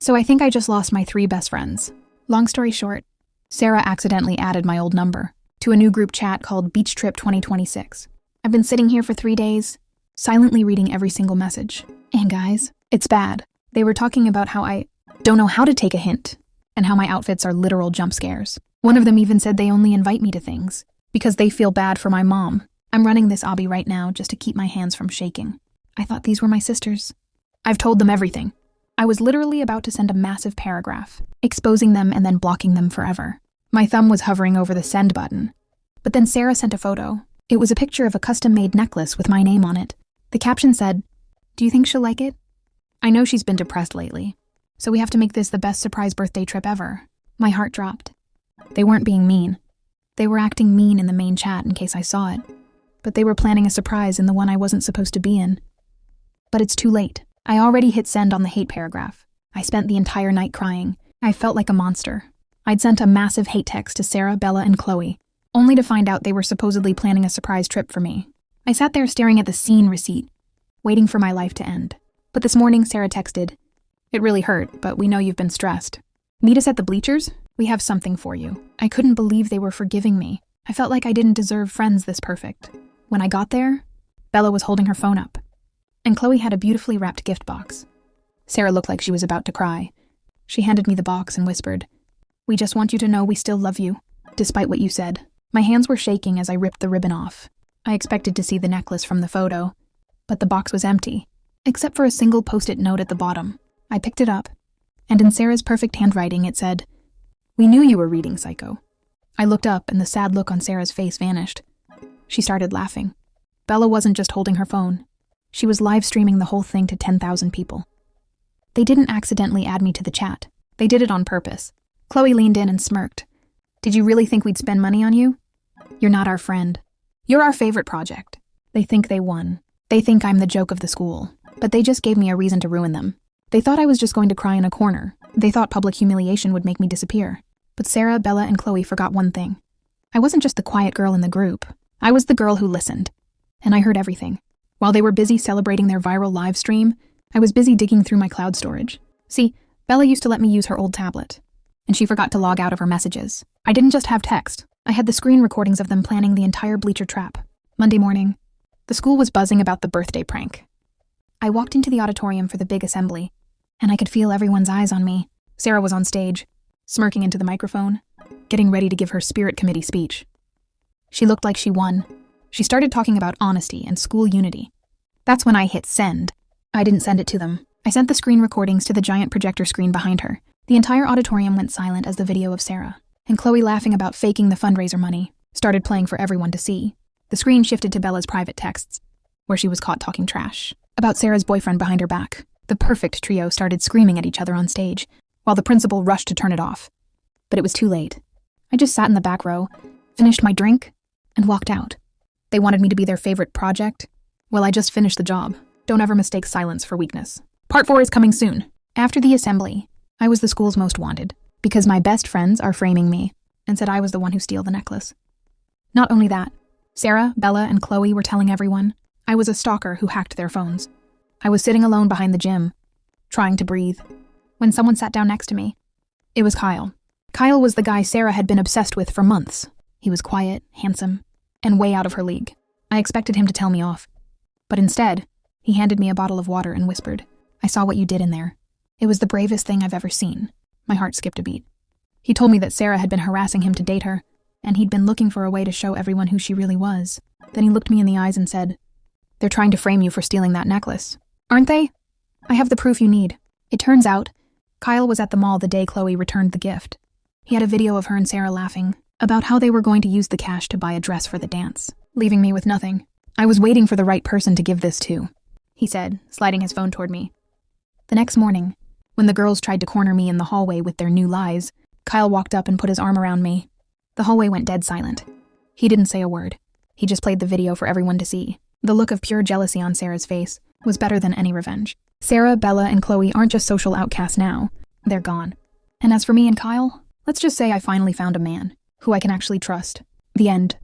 So I think I just lost my 3 best friends. Long story short, Sarah accidentally added my old number to a new group chat called Beach Trip 2026. I've been sitting here for 3 days, silently reading every single message. And guys, it's bad. They were talking about how I don't know how to take a hint, and how my outfits are literal jump scares. One of them even said they only invite me to things because they feel bad for my mom. I'm running this obby right now just to keep my hands from shaking. I thought these were my sisters. I've told them everything. I was literally about to send a massive paragraph, exposing them and then blocking them forever. My thumb was hovering over the send button. But then Sarah sent a photo. It was a picture of a custom-made necklace with my name on it. The caption said, "Do you think she'll like it?" I know she's been depressed lately, so we have to make this the best surprise birthday trip ever. My heart dropped. They weren't being mean. They were acting mean in the main chat in case I saw it. But they were planning a surprise in the one I wasn't supposed to be in. But it's too late. I already hit send on the hate paragraph. I spent the entire night crying. I felt like a monster. I'd sent a massive hate text to Sarah, Bella, and Chloe, only to find out they were supposedly planning a surprise trip for me. I sat there staring at the scene receipt, waiting for my life to end. But this morning, Sarah texted, "It really hurt, but we know you've been stressed. Meet us at the bleachers? We have something for you." I couldn't believe they were forgiving me. I felt like I didn't deserve friends this perfect. When I got there, Bella was holding her phone up, and Chloe had a beautifully wrapped gift box. Sarah looked like she was about to cry. She handed me the box and whispered, "We just want you to know we still love you, despite what you said." My hands were shaking as I ripped the ribbon off. I expected to see the necklace from the photo, but the box was empty, except for a single post-it note at the bottom. I picked it up, and in Sarah's perfect handwriting it said, "We knew you were reading Psycho." I looked up and the sad look on Sarah's face vanished. She started laughing. Bella wasn't just holding her phone. She was live streaming the whole thing to 10,000 people. They didn't accidentally add me to the chat. They did it on purpose. Chloe leaned in and smirked. "Did you really think we'd spend money on you? You're not our friend. You're our favorite project." They think they won. They think I'm the joke of the school. But they just gave me a reason to ruin them. They thought I was just going to cry in a corner. They thought public humiliation would make me disappear. But Sarah, Bella, and Chloe forgot one thing. I wasn't just the quiet girl in the group. I was the girl who listened. And I heard everything. While they were busy celebrating their viral live stream, I was busy digging through my cloud storage. See, Bella used to let me use her old tablet, and she forgot to log out of her messages. I didn't just have text. I had the screen recordings of them planning the entire bleacher trap. Monday morning, the school was buzzing about the birthday prank. I walked into the auditorium for the big assembly, and I could feel everyone's eyes on me. Sarah was on stage, smirking into the microphone, getting ready to give her spirit committee speech. She looked like she won. She started talking about honesty and school unity. That's when I hit send. I didn't send it to them. I sent the screen recordings to the giant projector screen behind her. The entire auditorium went silent as the video of Sarah, and Chloe laughing about faking the fundraiser money, started playing for everyone to see. The screen shifted to Bella's private texts, where she was caught talking trash about Sarah's boyfriend behind her back. The perfect trio started screaming at each other on stage, while the principal rushed to turn it off. But it was too late. I just sat in the back row, finished my drink, and walked out. They wanted me to be their favorite project. Well, I just finished the job. Don't ever mistake silence for weakness. Part 4 is coming soon. After the assembly, I was the school's most wanted, because my best friends are framing me, and said I was the one who stole the necklace. Not only that, Sarah, Bella, and Chloe were telling everyone I was a stalker who hacked their phones. I was sitting alone behind the gym, trying to breathe, when someone sat down next to me. It was Kyle. Kyle was the guy Sarah had been obsessed with for months. He was quiet, handsome, and way out of her league. I expected him to tell me off. But instead, he handed me a bottle of water and whispered, "I saw what you did in there. It was the bravest thing I've ever seen." My heart skipped a beat. He told me that Sarah had been harassing him to date her, and he'd been looking for a way to show everyone who she really was. Then he looked me in the eyes and said, "They're trying to frame you for stealing that necklace, aren't they? I have the proof you need." It turns out, Kyle was at the mall the day Chloe returned the gift. He had a video of her and Sarah laughing about how they were going to use the cash to buy a dress for the dance, leaving me with nothing. "I was waiting for the right person to give this to," he said, sliding his phone toward me. The next morning, when the girls tried to corner me in the hallway with their new lies, Kyle walked up and put his arm around me. The hallway went dead silent. He didn't say a word. He just played the video for everyone to see. The look of pure jealousy on Sarah's face was better than any revenge. Sarah, Bella, and Chloe aren't just social outcasts now. They're gone. And as for me and Kyle, let's just say I finally found a man who I can actually trust. The end.